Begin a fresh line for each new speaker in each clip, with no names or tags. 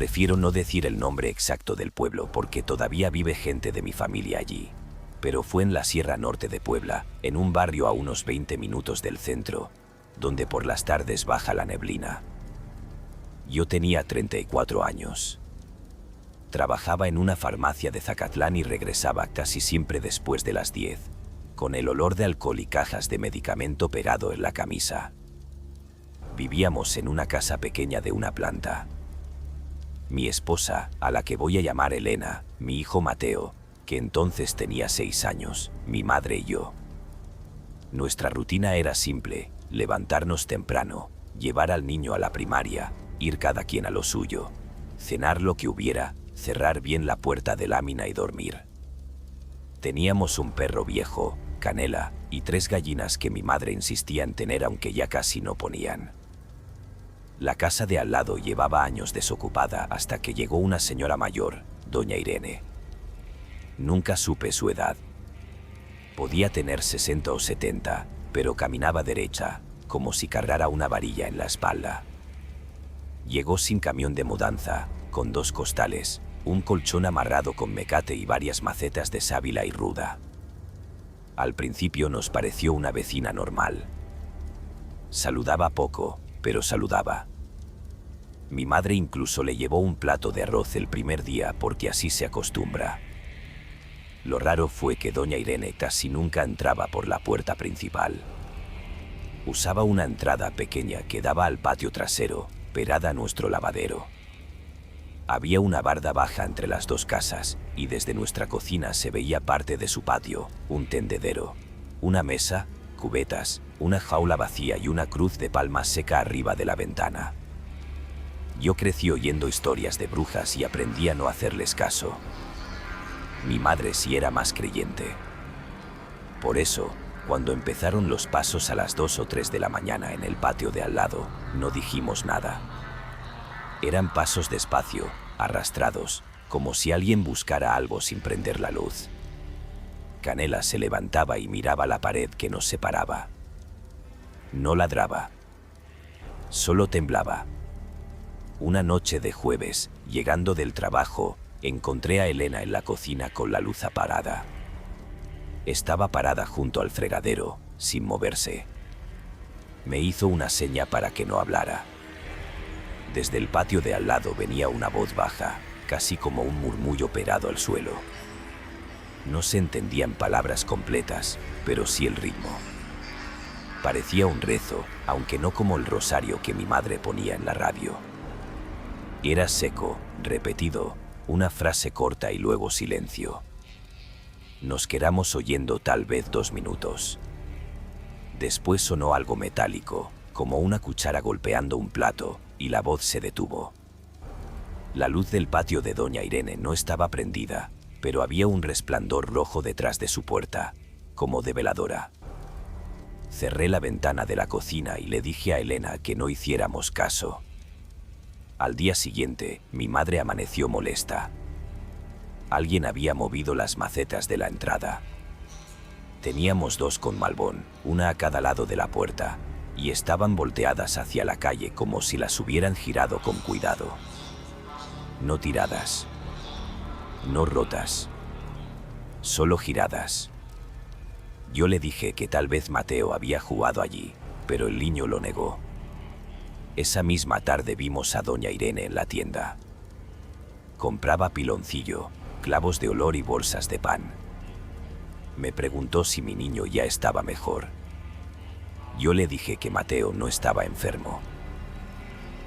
Prefiero no decir el nombre exacto del pueblo porque todavía vive gente de mi familia allí. Pero fue en la Sierra Norte de Puebla, en un barrio a unos 20 minutos del centro, donde por las tardes baja la neblina. Yo tenía 34 años. Trabajaba en una farmacia de Zacatlán y regresaba casi siempre después de las 10, con el olor de alcohol y cajas de medicamento pegado en la camisa. Vivíamos en una casa pequeña de una planta. Mi esposa, a la que voy a llamar Elena, mi hijo Mateo, que entonces tenía 6 años, mi madre y yo. Nuestra rutina era simple: levantarnos temprano, llevar al niño a la primaria, ir cada quien a lo suyo, cenar lo que hubiera, cerrar bien la puerta de lámina y dormir. Teníamos un perro viejo, Canela, y 3 gallinas que mi madre insistía en tener aunque ya casi no ponían. La casa de al lado llevaba años desocupada hasta que llegó una señora mayor, doña Irene. Nunca supe su edad. Podía tener 60 o 70, pero caminaba derecha, como si cargara una varilla en la espalda. Llegó sin camión de mudanza, con 2 costales, un colchón amarrado con mecate y varias macetas de sábila y ruda. Al principio nos pareció una vecina normal. Saludaba poco, pero saludaba. Mi madre incluso le llevó un plato de arroz el primer día porque así se acostumbra. Lo raro fue que doña Irene casi nunca entraba por la puerta principal. Usaba una entrada pequeña que daba al patio trasero, pegada a nuestro lavadero. Había una barda baja entre las 2 casas y desde nuestra cocina se veía parte de su patio, un tendedero, una mesa, cubetas, una jaula vacía y una cruz de palma seca arriba de la ventana. Yo crecí oyendo historias de brujas y aprendí a no hacerles caso. Mi madre sí era más creyente. Por eso, cuando empezaron los pasos a las 2 o 3 de la mañana en el patio de al lado, no dijimos nada. Eran pasos despacio, arrastrados, como si alguien buscara algo sin prender la luz. Canela se levantaba y miraba la pared que nos separaba. No ladraba. Solo temblaba. Una noche de jueves, llegando del trabajo, encontré a Elena en la cocina con la luz apagada. Estaba parada junto al fregadero, sin moverse. Me hizo una seña para que no hablara. Desde el patio de al lado venía una voz baja, casi como un murmullo pegado al suelo. No se entendían palabras completas, pero sí el ritmo. Parecía un rezo, aunque no como el rosario que mi madre ponía en la radio. Era seco, repetido, una frase corta y luego silencio. Nos quedamos oyendo tal vez 2 minutos. Después sonó algo metálico, como una cuchara golpeando un plato, y la voz se detuvo. La luz del patio de doña Irene no estaba prendida, pero había un resplandor rojo detrás de su puerta, como de veladora. Cerré la ventana de la cocina y le dije a Elena que no hiciéramos caso. Al día siguiente, mi madre amaneció molesta. Alguien había movido las macetas de la entrada. Teníamos 2 con malbón, una a cada lado de la puerta, y estaban volteadas hacia la calle como si las hubieran girado con cuidado. No tiradas. No rotas. Solo giradas. Yo le dije que tal vez Mateo había jugado allí, pero el niño lo negó. Esa misma tarde vimos a doña Irene en la tienda. Compraba piloncillo, clavos de olor y bolsas de pan. Me preguntó si mi niño ya estaba mejor. Yo le dije que Mateo no estaba enfermo.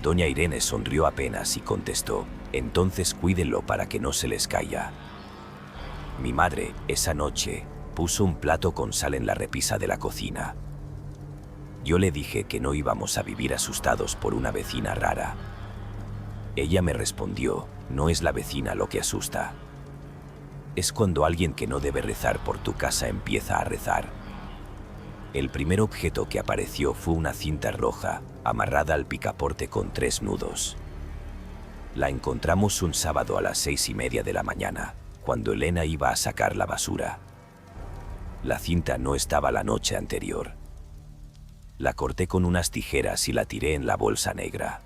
Doña Irene sonrió apenas y contestó: entonces cuídenlo para que no se les caiga. Mi madre, esa noche, puso un plato con sal en la repisa de la cocina. Yo le dije que no íbamos a vivir asustados por una vecina rara. Ella me respondió: no es la vecina lo que asusta. Es cuando alguien que no debe rezar por tu casa empieza a rezar. El primer objeto que apareció fue una cinta roja, amarrada al picaporte con 3 nudos. La encontramos un sábado a las 6:30 de la mañana, cuando Elena iba a sacar la basura. La cinta no estaba la noche anterior. La corté con unas tijeras y la tiré en la bolsa negra.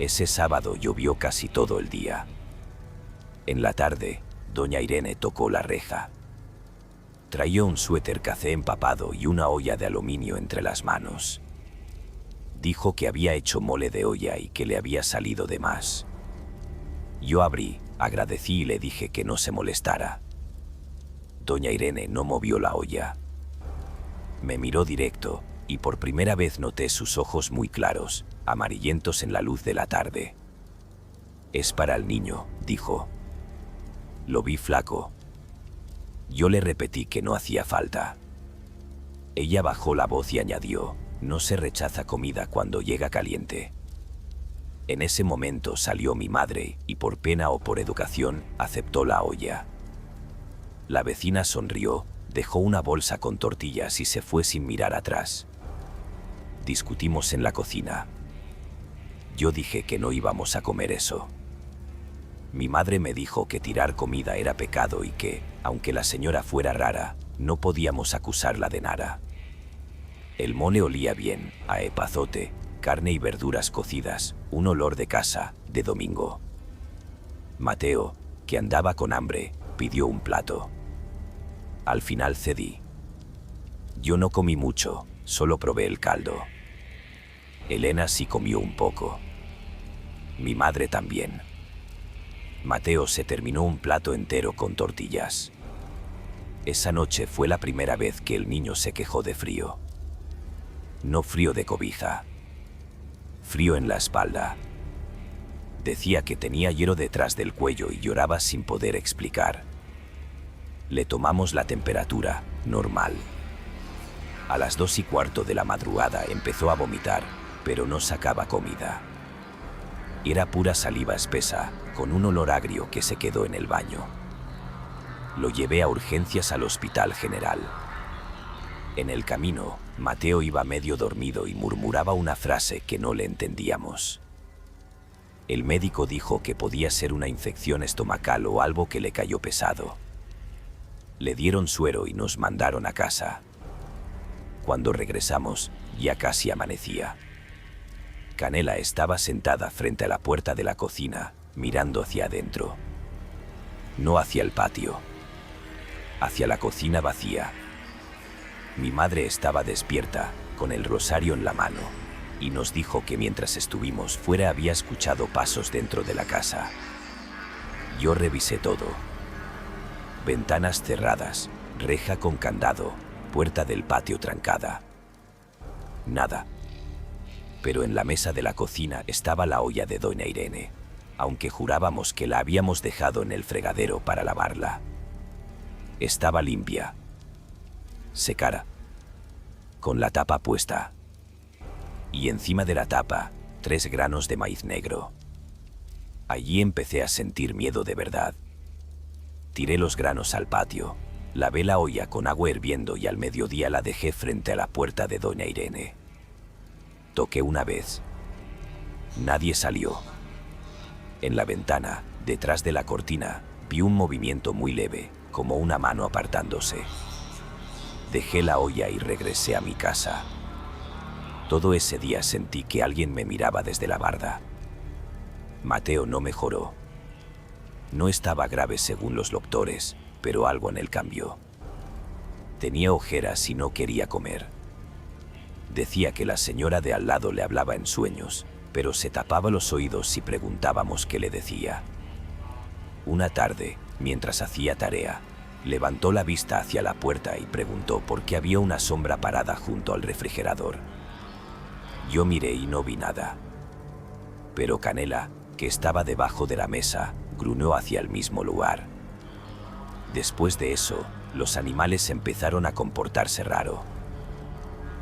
Ese sábado llovió casi todo el día. En la tarde, doña Irene tocó la reja. Traía un suéter café empapado y una olla de aluminio entre las manos. Dijo que había hecho mole de olla y que le había salido de más. Yo abrí, agradecí y le dije que no se molestara. Doña Irene no movió la olla. Me miró directo y por primera vez noté sus ojos muy claros, amarillentos en la luz de la tarde. «Es para el niño», dijo. Lo vi flaco. Yo le repetí que no hacía falta. Ella bajó la voz y añadió: «No se rechaza comida cuando llega caliente». En ese momento salió mi madre y por pena o por educación aceptó la olla. La vecina sonrió, dejó una bolsa con tortillas y se fue sin mirar atrás. Discutimos en la cocina. Yo dije que no íbamos a comer eso. Mi madre me dijo que tirar comida era pecado y que, aunque la señora fuera rara, no podíamos acusarla de nada. El mole olía bien, a epazote, carne y verduras cocidas, un olor de casa, de domingo. Mateo, que andaba con hambre, pidió un plato. Al final cedí. Yo no comí mucho, solo probé el caldo. Elena sí comió un poco. Mi madre también. Mateo se terminó un plato entero con tortillas. Esa noche fue la primera vez que el niño se quejó de frío. No frío de cobija. Frío en la espalda. Decía que tenía hielo detrás del cuello y lloraba sin poder explicar. Le tomamos la temperatura, normal. A las 2:15 de la madrugada empezó a vomitar, pero no sacaba comida. Era pura saliva espesa, con un olor agrio que se quedó en el baño. Lo llevé a urgencias al Hospital General. En el camino, Mateo iba medio dormido y murmuraba una frase que no le entendíamos. El médico dijo que podía ser una infección estomacal o algo que le cayó pesado. Le dieron suero y nos mandaron a casa. Cuando regresamos, ya casi amanecía. Canela estaba sentada frente a la puerta de la cocina, mirando hacia adentro. No hacia el patio, hacia la cocina vacía. Mi madre estaba despierta, con el rosario en la mano, y nos dijo que mientras estuvimos fuera había escuchado pasos dentro de la casa. Yo revisé todo. Ventanas cerradas, reja con candado, puerta del patio trancada. Nada. Pero en la mesa de la cocina estaba la olla de doña Irene, aunque jurábamos que la habíamos dejado en el fregadero para lavarla. Estaba limpia, secara, con la tapa puesta. Y encima de la tapa, 3 granos de maíz negro. Allí empecé a sentir miedo de verdad. Tiré los granos al patio, lavé la olla con agua hirviendo y al mediodía la dejé frente a la puerta de doña Irene. Toqué una vez. Nadie salió. En la ventana, detrás de la cortina, vi un movimiento muy leve, como una mano apartándose. Dejé la olla y regresé a mi casa. Todo ese día sentí que alguien me miraba desde la barda. Mateo no mejoró. No estaba grave según los doctores, pero algo en él cambió. Tenía ojeras y no quería comer. Decía que la señora de al lado le hablaba en sueños, pero se tapaba los oídos si preguntábamos qué le decía. Una tarde, mientras hacía tarea, levantó la vista hacia la puerta y preguntó por qué había una sombra parada junto al refrigerador. Yo miré y no vi nada. Pero Canela, que estaba debajo de la mesa, gruñó hacia el mismo lugar. Después de eso, los animales empezaron a comportarse raro.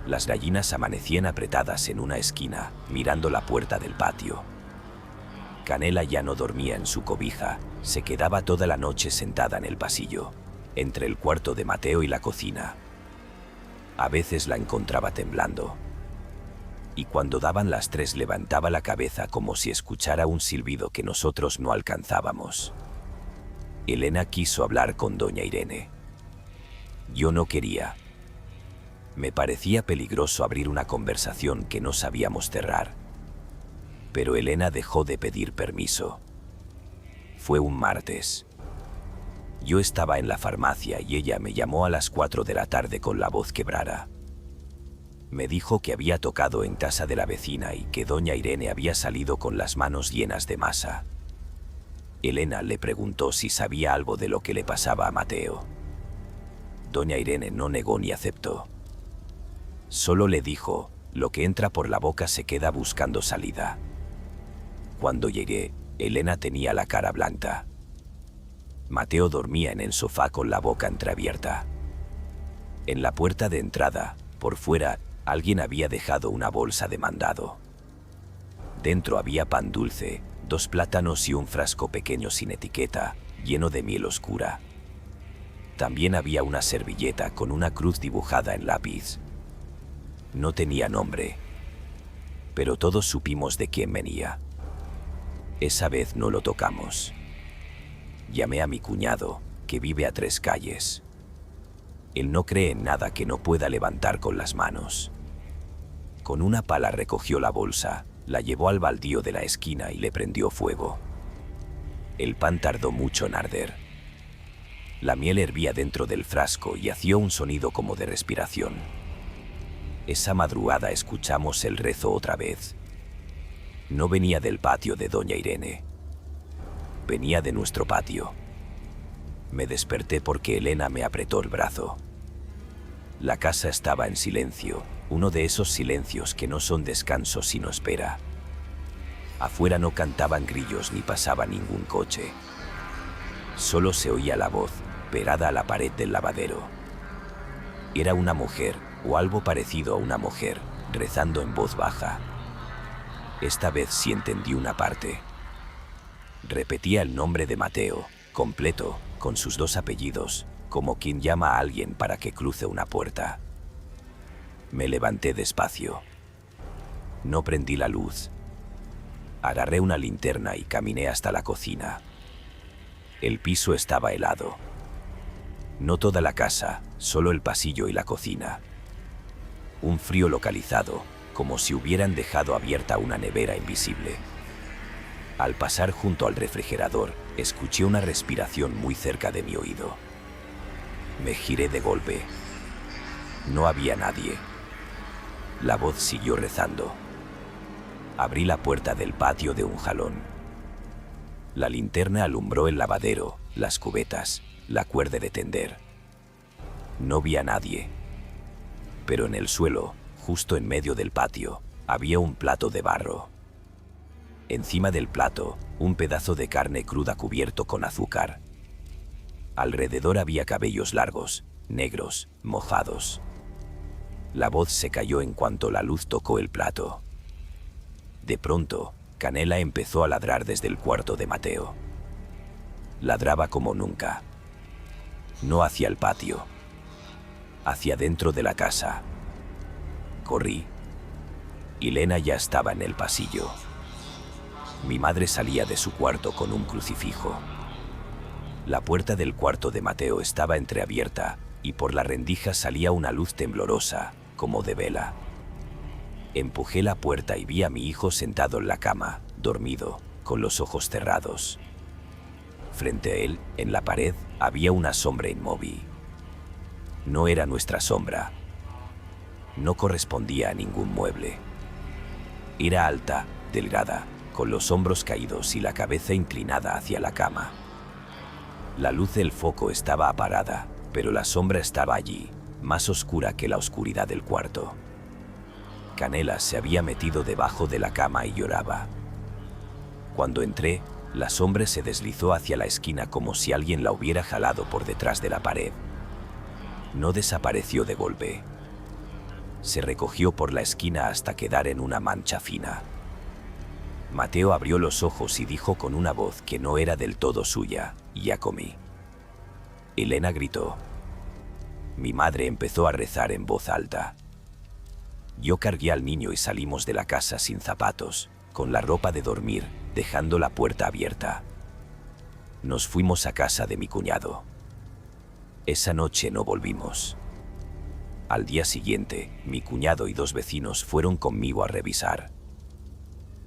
Las gallinas amanecían apretadas en una esquina, mirando la puerta del patio. Canela ya no dormía en su cobija, se quedaba toda la noche sentada en el pasillo, entre el cuarto de Mateo y la cocina. A veces la encontraba temblando. Y cuando daban las 3 levantaba la cabeza como si escuchara un silbido que nosotros no alcanzábamos. Elena quiso hablar con doña Irene. Yo no quería. Me parecía peligroso abrir una conversación que no sabíamos cerrar. Pero Elena dejó de pedir permiso. Fue un martes. Yo estaba en la farmacia y ella me llamó a las 4 de la tarde con la voz quebrada. Me dijo que había tocado en casa de la vecina y que doña Irene había salido con las manos llenas de masa. Elena le preguntó si sabía algo de lo que le pasaba a Mateo. Doña Irene no negó ni aceptó. Solo le dijo, lo que entra por la boca se queda buscando salida. Cuando llegué, Elena tenía la cara blanca. Mateo dormía en el sofá con la boca entreabierta. En la puerta de entrada, por fuera, alguien había dejado una bolsa de mandado. Dentro había pan dulce, 2 plátanos y un frasco pequeño sin etiqueta, lleno de miel oscura. También había una servilleta con una cruz dibujada en lápiz. No tenía nombre, pero todos supimos de quién venía. Esa vez no lo tocamos. Llamé a mi cuñado, que vive a 3 calles. Él no cree en nada que no pueda levantar con las manos. Con una pala recogió la bolsa, la llevó al baldío de la esquina y le prendió fuego. El pan tardó mucho en arder. La miel hervía dentro del frasco y hacía un sonido como de respiración. Esa madrugada escuchamos el rezo otra vez. No venía del patio de doña Irene. Venía de nuestro patio. Me desperté porque Elena me apretó el brazo. La casa estaba en silencio, uno de esos silencios que no son descanso sino espera. Afuera no cantaban grillos ni pasaba ningún coche. Solo se oía la voz, pegada a la pared del lavadero. Era una mujer, o algo parecido a una mujer, rezando en voz baja. Esta vez sí entendí una parte. Repetía el nombre de Mateo, completo, con sus 2 apellidos, como quien llama a alguien para que cruce una puerta. Me levanté despacio. No prendí la luz. Agarré una linterna y caminé hasta la cocina. El piso estaba helado. No toda la casa, solo el pasillo y la cocina. Un frío localizado, como si hubieran dejado abierta una nevera invisible. Al pasar junto al refrigerador, escuché una respiración muy cerca de mi oído. Me giré de golpe. No había nadie. La voz siguió rezando. Abrí la puerta del patio de un jalón. La linterna alumbró el lavadero, las cubetas, la cuerda de tender. No vi a nadie. Pero en el suelo, justo en medio del patio, había un plato de barro. Encima del plato, un pedazo de carne cruda cubierto con azúcar. Alrededor había cabellos largos, negros, mojados. La voz se cayó en cuanto la luz tocó el plato. De pronto, Canela empezó a ladrar desde el cuarto de Mateo. Ladraba como nunca. No hacia el patio. Hacia dentro de la casa. Corrí. Elena ya estaba en el pasillo. Mi madre salía de su cuarto con un crucifijo. La puerta del cuarto de Mateo estaba entreabierta y por la rendija salía una luz temblorosa, como de vela. Empujé la puerta y vi a mi hijo sentado en la cama, dormido, con los ojos cerrados. Frente a él, en la pared, había una sombra inmóvil. No era nuestra sombra. No correspondía a ningún mueble. Era alta, delgada, con los hombros caídos y la cabeza inclinada hacia la cama. La luz del foco estaba apagada, pero la sombra estaba allí, más oscura que la oscuridad del cuarto. Canela se había metido debajo de la cama y lloraba. Cuando entré, la sombra se deslizó hacia la esquina como si alguien la hubiera jalado por detrás de la pared. No desapareció de golpe. Se recogió por la esquina hasta quedar en una mancha fina. Mateo abrió los ojos y dijo con una voz que no era del todo suya, «Ya comí». Elena gritó. Mi madre empezó a rezar en voz alta. Yo cargué al niño y salimos de la casa sin zapatos, con la ropa de dormir, dejando la puerta abierta. Nos fuimos a casa de mi cuñado. Esa noche no volvimos. Al día siguiente, mi cuñado y 2 vecinos fueron conmigo a revisar.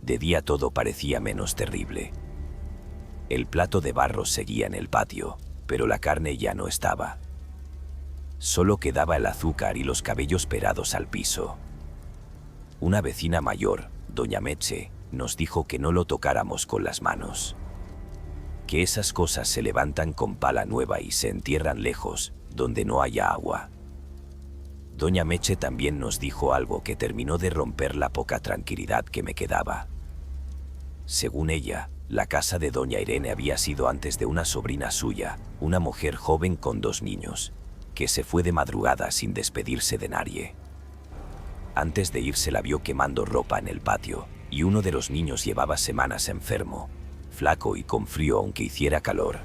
De día todo parecía menos terrible. El plato de barro seguía en el patio, pero la carne ya no estaba. Solo quedaba el azúcar y los cabellos perados al piso. Una vecina mayor, doña Meche, nos dijo que no lo tocáramos con las manos. Que esas cosas se levantan con pala nueva y se entierran lejos, donde no haya agua. Doña Meche también nos dijo algo que terminó de romper la poca tranquilidad que me quedaba. Según ella, la casa de doña Irene había sido antes de una sobrina suya, una mujer joven con 2 niños, que se fue de madrugada sin despedirse de nadie. Antes de irse la vio quemando ropa en el patio, y uno de los niños llevaba semanas enfermo, flaco y con frío aunque hiciera calor.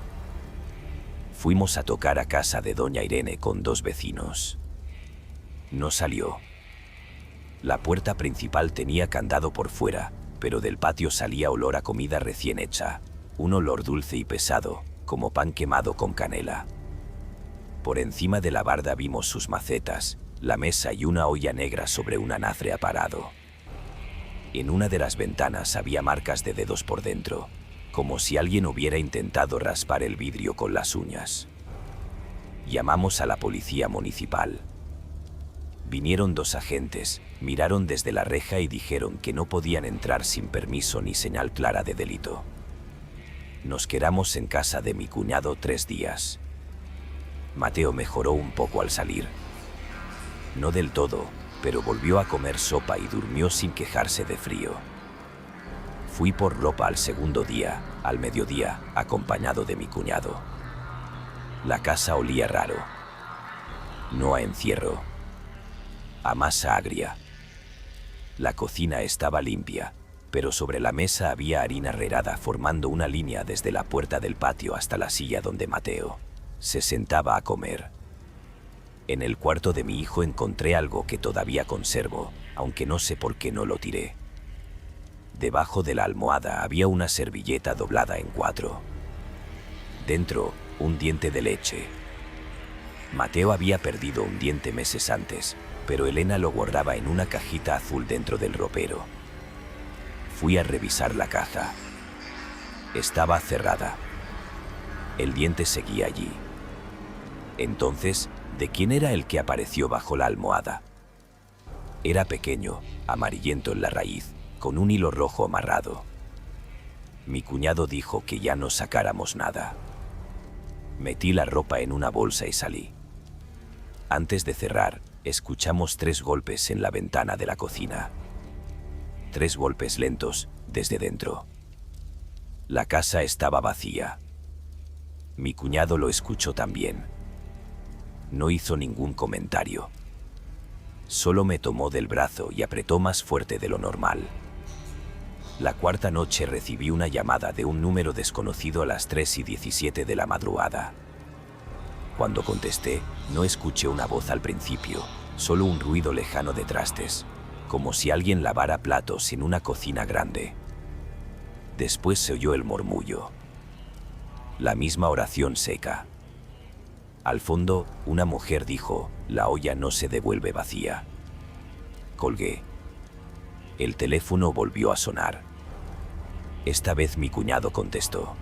Fuimos a tocar a casa de doña Irene con 2 vecinos. No salió. La puerta principal tenía candado por fuera, pero del patio salía olor a comida recién hecha, un olor dulce y pesado, como pan quemado con canela. Por encima de la barda vimos sus macetas, la mesa y una olla negra sobre un anafre aparado. En una de las ventanas había marcas de dedos por dentro, como si alguien hubiera intentado raspar el vidrio con las uñas. Llamamos a la policía municipal. Vinieron 2 agentes, miraron desde la reja y dijeron que no podían entrar sin permiso ni señal clara de delito. Nos quedamos en casa de mi cuñado 3 días. Mateo mejoró un poco al salir. No del todo, pero volvió a comer sopa y durmió sin quejarse de frío. Fui por ropa al segundo día, al mediodía, acompañado de mi cuñado. La casa olía raro. No a encierro. A masa agria. La cocina estaba limpia, pero sobre la mesa había harina herrerada formando una línea desde la puerta del patio hasta la silla donde Mateo se sentaba a comer. En el cuarto de mi hijo encontré algo que todavía conservo, aunque no sé por qué no lo tiré. Debajo de la almohada había una servilleta doblada en 4. Dentro, un diente de leche. Mateo había perdido un diente meses antes, pero Elena lo guardaba en una cajita azul dentro del ropero. Fui a revisar la caja. Estaba cerrada. El diente seguía allí. Entonces, ¿de quién era el que apareció bajo la almohada? Era pequeño, amarillento en la raíz, con un hilo rojo amarrado. Mi cuñado dijo que ya no sacáramos nada. Metí la ropa en una bolsa y salí. Antes de cerrar, escuchamos 3 golpes en la ventana de la cocina. 3 golpes lentos, desde dentro. La casa estaba vacía. Mi cuñado lo escuchó también. No hizo ningún comentario. Solo me tomó del brazo y apretó más fuerte de lo normal. La 4ª noche recibí una llamada de un número desconocido a las 3:17 de la madrugada. Cuando contesté, no escuché una voz al principio, solo un ruido lejano de trastes, como si alguien lavara platos en una cocina grande. Después se oyó el murmullo. La misma oración seca. Al fondo, una mujer dijo, «La olla no se devuelve vacía». Colgué. El teléfono volvió a sonar. Esta vez mi cuñado contestó.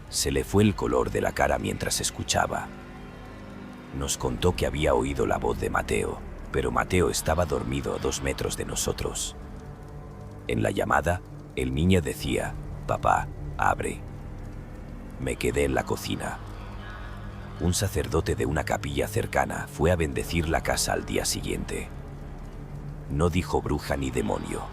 Se le fue el color de la cara mientras escuchaba. Nos contó que había oído la voz de Mateo, pero Mateo estaba dormido a 2 metros de nosotros. En la llamada, el niño decía, «Papá, abre». Me quedé en la cocina. Un sacerdote de una capilla cercana fue a bendecir la casa al día siguiente. No dijo bruja ni demonio.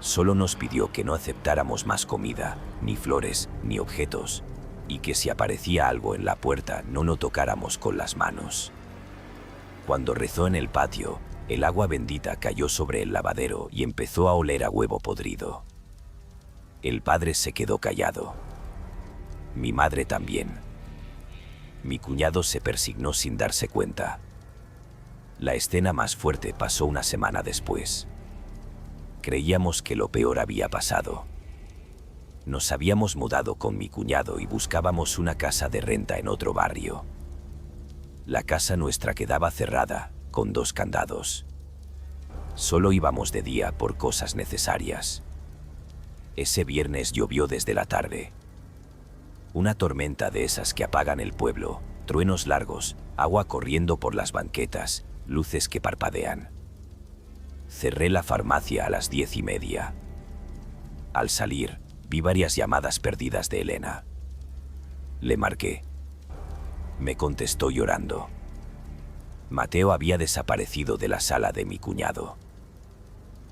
Solo nos pidió que no aceptáramos más comida, ni flores, ni objetos, y que si aparecía algo en la puerta no lo tocáramos con las manos. Cuando rezó en el patio, el agua bendita cayó sobre el lavadero y empezó a oler a huevo podrido. El padre se quedó callado. Mi madre también. Mi cuñado se persignó sin darse cuenta. La escena más fuerte pasó una semana después. Creíamos que lo peor había pasado. Nos habíamos mudado con mi cuñado y buscábamos una casa de renta en otro barrio. La casa nuestra quedaba cerrada, con 2 candados. Solo íbamos de día por cosas necesarias. Ese viernes llovió desde la tarde. Una tormenta de esas que apagan el pueblo, truenos largos, agua corriendo por las banquetas, luces que parpadean. Cerré la farmacia a las 10:30. Al salir, vi varias llamadas perdidas de Elena. Le marqué. Me contestó llorando. Mateo había desaparecido de la sala de mi cuñado.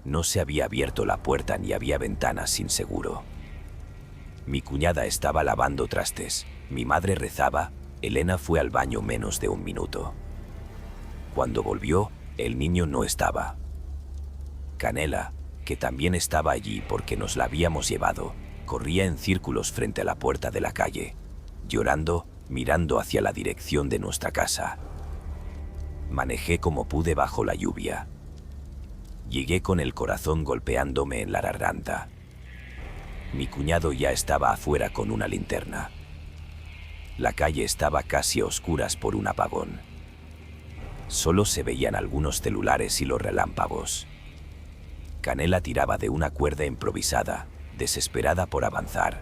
No se había abierto la puerta ni había ventanas sin seguro. Mi cuñada estaba lavando trastes, mi madre rezaba, Elena fue al baño menos de un minuto. Cuando volvió, el niño no estaba. Canela, que también estaba allí porque nos la habíamos llevado, corría en círculos frente a la puerta de la calle, llorando, mirando hacia la dirección de nuestra casa. Manejé como pude bajo la lluvia. Llegué con el corazón golpeándome en la garganta. Mi cuñado ya estaba afuera con una linterna. La calle estaba casi a oscuras por un apagón. Solo se veían algunos celulares y los relámpagos. Canela tiraba de una cuerda improvisada, desesperada por avanzar.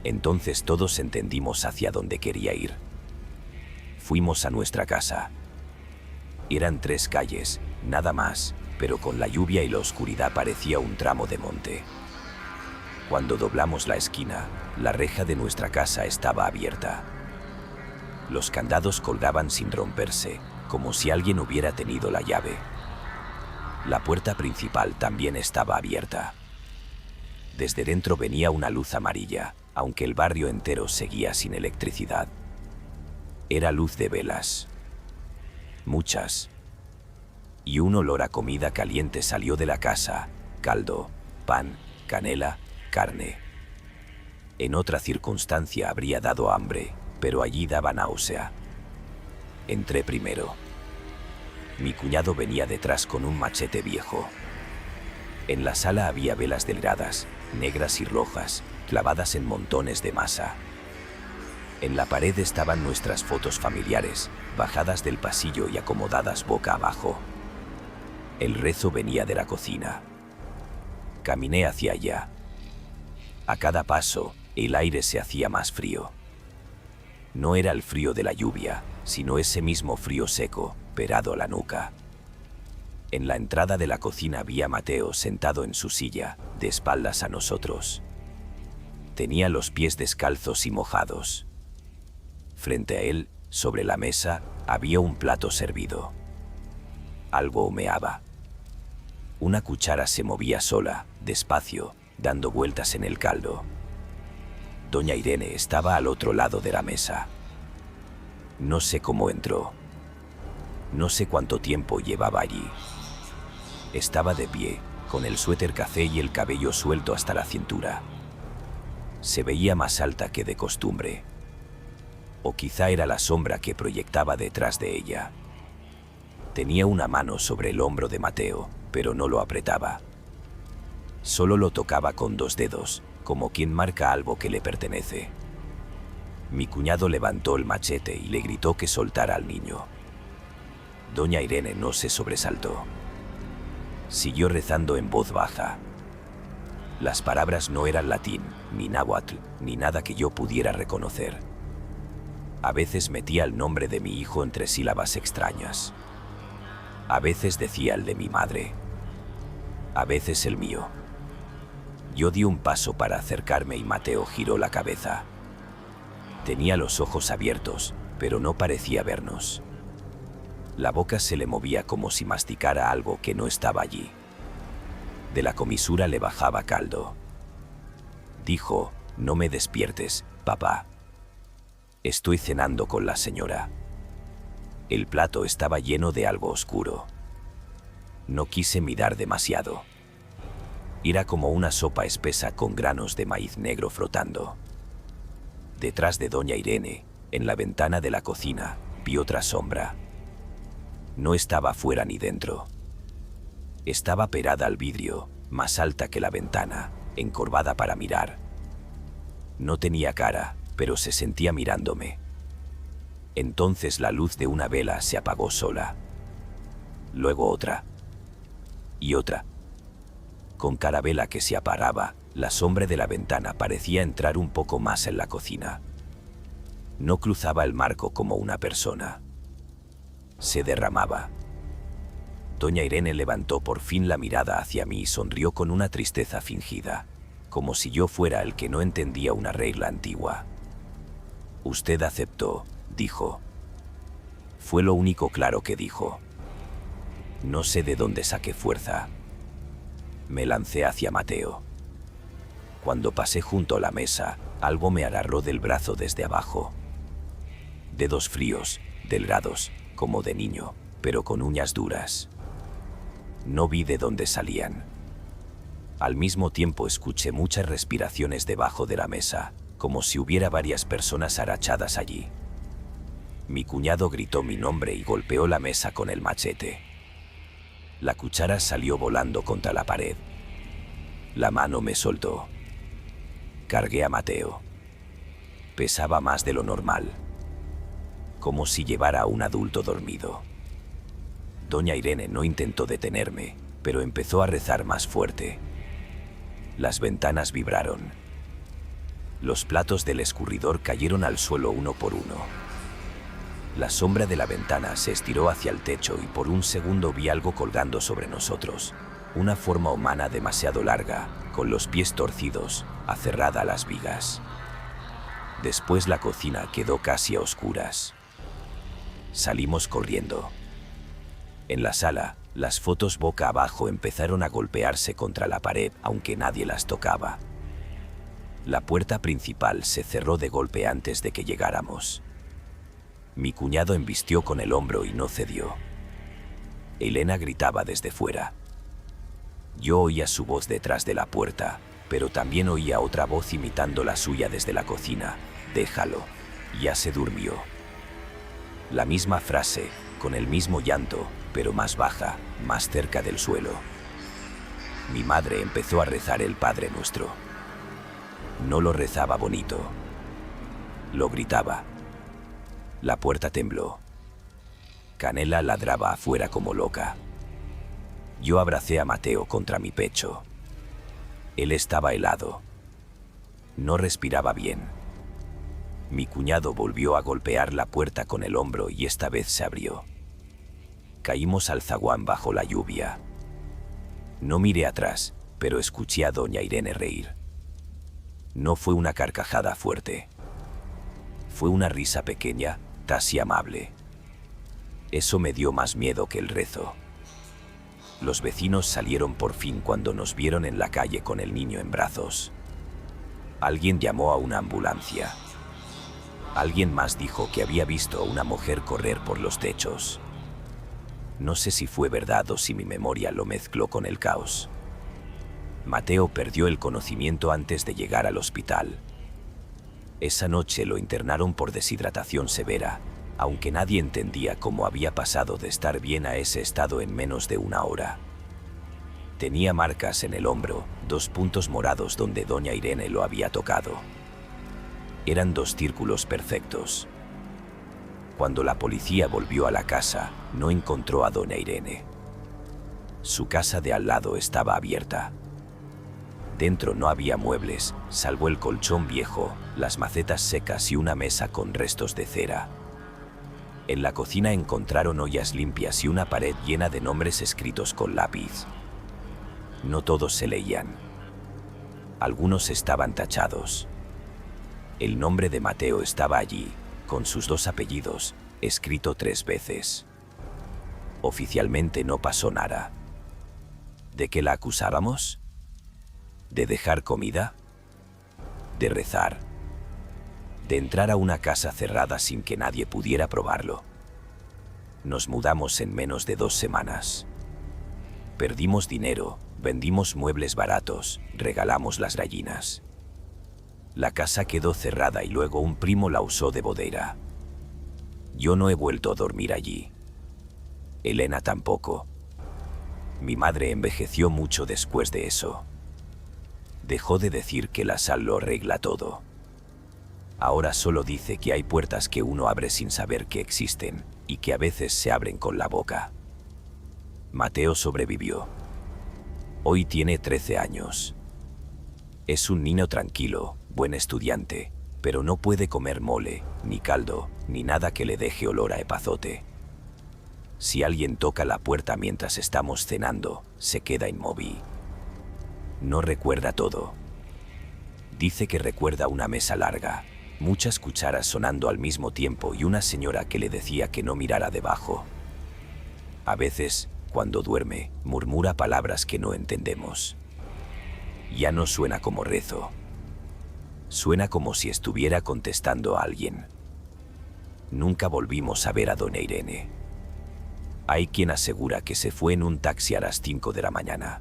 Entonces todos entendimos hacia dónde quería ir. Fuimos a nuestra casa. Eran 3 calles, nada más, pero con la lluvia y la oscuridad parecía un tramo de monte. Cuando doblamos la esquina, la reja de nuestra casa estaba abierta. Los candados colgaban sin romperse, como si alguien hubiera tenido la llave. La puerta principal también estaba abierta. Desde dentro venía una luz amarilla, aunque el barrio entero seguía sin electricidad. Era luz de velas. Muchas. Y un olor a comida caliente salió de la casa, caldo, pan, canela, carne. En otra circunstancia habría dado hambre, pero allí daba náusea. Entré primero. Mi cuñado venía detrás con un machete viejo. En la sala había velas delgadas, negras y rojas, clavadas en montones de masa. En la pared estaban nuestras fotos familiares, bajadas del pasillo y acomodadas boca abajo. El rezo venía de la cocina. Caminé hacia allá. A cada paso, el aire se hacía más frío. No era el frío de la lluvia, sino ese mismo frío seco, pegado a la nuca. En la entrada de la cocina vi a Mateo sentado en su silla, de espaldas a nosotros. Tenía los pies descalzos y mojados. Frente a él, sobre la mesa, había un plato servido. Algo humeaba. Una cuchara se movía sola, despacio, dando vueltas en el caldo. Doña Irene estaba al otro lado de la mesa. No sé cómo entró. No sé cuánto tiempo llevaba allí. Estaba de pie, con el suéter café y el cabello suelto hasta la cintura. Se veía más alta que de costumbre. O quizá era la sombra que proyectaba detrás de ella. Tenía una mano sobre el hombro de Mateo, pero no lo apretaba. Solo lo tocaba con 2 dedos, como quien marca algo que le pertenece. Mi cuñado levantó el machete y le gritó que soltara al niño. Doña Irene no se sobresaltó. Siguió rezando en voz baja. Las palabras no eran latín, ni náhuatl, ni nada que yo pudiera reconocer. A veces metía el nombre de mi hijo entre sílabas extrañas. A veces decía el de mi madre. A veces el mío. Yo di un paso para acercarme y Mateo giró la cabeza. Tenía los ojos abiertos, pero no parecía vernos. La boca se le movía como si masticara algo que no estaba allí. De la comisura le bajaba caldo. Dijo: «No me despiertes, papá. Estoy cenando con la señora». El plato estaba lleno de algo oscuro. No quise mirar demasiado. Era como una sopa espesa con granos de maíz negro flotando. Detrás de doña Irene, en la ventana de la cocina, vi otra sombra. No estaba fuera ni dentro. Estaba pegada al vidrio, más alta que la ventana, encorvada para mirar. No tenía cara, pero se sentía mirándome. Entonces la luz de una vela se apagó sola. Luego otra. y otra. Con cada vela que se apagaba, la sombra de la ventana parecía entrar un poco más en la cocina. No cruzaba el marco como una persona. Se derramaba. Doña Irene levantó por fin la mirada hacia mí y sonrió con una tristeza fingida, como si yo fuera el que no entendía una regla antigua. «Usted aceptó», dijo. Fue lo único claro que dijo. No sé de dónde saqué fuerza. Me lancé hacia Mateo. Cuando pasé junto a la mesa, algo me agarró del brazo desde abajo. Dedos fríos, delgados, como de niño, pero con uñas duras. No vi de dónde salían. Al mismo tiempo escuché muchas respiraciones debajo de la mesa, como si hubiera varias personas agachadas allí. Mi cuñado gritó mi nombre y golpeó la mesa con el machete. La cuchara salió volando contra la pared. La mano me soltó. Cargué a Mateo. Pesaba más de lo normal, como si llevara a un adulto dormido. Doña Irene no intentó detenerme, pero empezó a rezar más fuerte. Las ventanas vibraron. Los platos del escurridor cayeron al suelo uno por uno. La sombra de la ventana se estiró hacia el techo y por un segundo vi algo colgando sobre nosotros. Una forma humana demasiado larga, con los pies torcidos, aferrada a las vigas. Después la cocina quedó casi a oscuras. Salimos corriendo. En la sala, las fotos boca abajo empezaron a golpearse contra la pared, aunque nadie las tocaba. La puerta principal se cerró de golpe antes de que llegáramos. Mi cuñado embistió con el hombro y no cedió. Elena gritaba desde fuera. Yo oía su voz detrás de la puerta, pero también oía otra voz imitando la suya desde la cocina. «Déjalo, ya se durmió». La misma frase, con el mismo llanto, pero más baja, más cerca del suelo. Mi madre empezó a rezar el Padre Nuestro. No lo rezaba bonito. Lo gritaba. La puerta tembló. Canela ladraba afuera como loca. Yo abracé a Mateo contra mi pecho. Él estaba helado. No respiraba bien. Mi cuñado volvió a golpear la puerta con el hombro y esta vez se abrió. Caímos al zaguán bajo la lluvia. No miré atrás, pero escuché a doña Irene reír. No fue una carcajada fuerte. Fue una risa pequeña, casi amable. Eso me dio más miedo que el rezo. Los vecinos salieron por fin cuando nos vieron en la calle con el niño en brazos. Alguien llamó a una ambulancia. Alguien más dijo que había visto a una mujer correr por los techos. No sé si fue verdad o si mi memoria lo mezcló con el caos. Mateo perdió el conocimiento antes de llegar al hospital. Esa noche lo internaron por deshidratación severa, aunque nadie entendía cómo había pasado de estar bien a ese estado en menos de una hora. Tenía marcas en el hombro, 2 puntos morados donde doña Irene lo había tocado. Eran 2 círculos perfectos. Cuando la policía volvió a la casa, no encontró a doña Irene. Su casa de al lado estaba abierta. Dentro no había muebles, salvo el colchón viejo, las macetas secas y una mesa con restos de cera. En la cocina encontraron ollas limpias y una pared llena de nombres escritos con lápiz. No todos se leían. Algunos estaban tachados. El nombre de Mateo estaba allí, con sus 2 apellidos, escrito 3 veces. Oficialmente no pasó nada. ¿De qué la acusábamos? ¿De dejar comida? ¿De rezar? ¿De entrar a una casa cerrada sin que nadie pudiera probarlo? Nos mudamos en menos de 2 semanas. Perdimos dinero, vendimos muebles baratos, regalamos las gallinas. La casa quedó cerrada y luego un primo la usó de bodega. Yo no he vuelto a dormir allí. Elena tampoco. Mi madre envejeció mucho después de eso. Dejó de decir que la sal lo arregla todo. Ahora solo dice que hay puertas que uno abre sin saber que existen y que a veces se abren con la boca. Mateo sobrevivió. Hoy tiene 13 años. Es un niño tranquilo, buen estudiante, pero no puede comer mole, ni caldo, ni nada que le deje olor a epazote. Si alguien toca la puerta mientras estamos cenando, se queda inmóvil. No recuerda todo. Dice que recuerda una mesa larga, muchas cucharas sonando al mismo tiempo y una señora que le decía que no mirara debajo. A veces, cuando duerme, murmura palabras que no entendemos. Ya no suena como rezo. Suena como si estuviera contestando a alguien. Nunca volvimos a ver a doña Irene. Hay quien asegura que se fue en un taxi a las 5 de la mañana.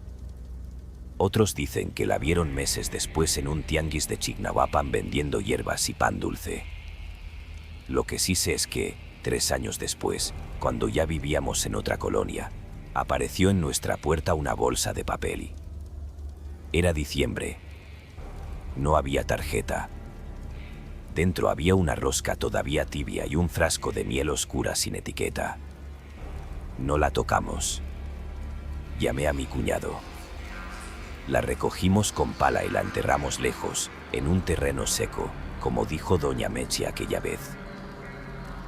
Otros dicen que la vieron meses después en un tianguis de Chignahuapan vendiendo hierbas y pan dulce. Lo que sí sé es que, 3 años después, cuando ya vivíamos en otra colonia, apareció en nuestra puerta una bolsa de papel. Era diciembre. No había tarjeta. Dentro había una rosca todavía tibia y un frasco de miel oscura sin etiqueta. No la tocamos. Llamé a mi cuñado. La recogimos con pala y la enterramos lejos, en un terreno seco, como dijo doña Meche aquella vez.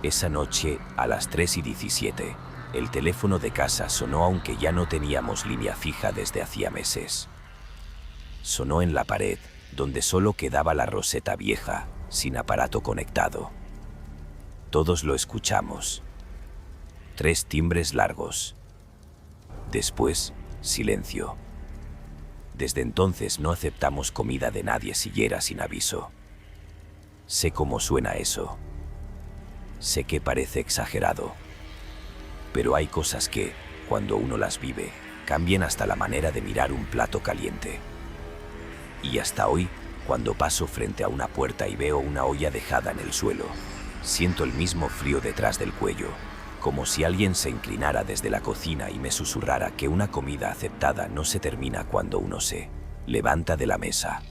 Esa noche, a las 3:17, el teléfono de casa sonó aunque ya no teníamos línea fija desde hacía meses. Sonó en la pared, donde solo quedaba la roseta vieja, sin aparato conectado. Todos lo escuchamos. 3 timbres largos. Después, silencio. Desde entonces no aceptamos comida de nadie siquiera sin aviso. Sé cómo suena eso. Sé que parece exagerado. Pero hay cosas que, cuando uno las vive, cambian hasta la manera de mirar un plato caliente. Y hasta hoy, cuando paso frente a una puerta y veo una olla dejada en el suelo, siento el mismo frío detrás del cuello, como si alguien se inclinara desde la cocina y me susurrara que una comida aceptada no se termina cuando uno se levanta de la mesa.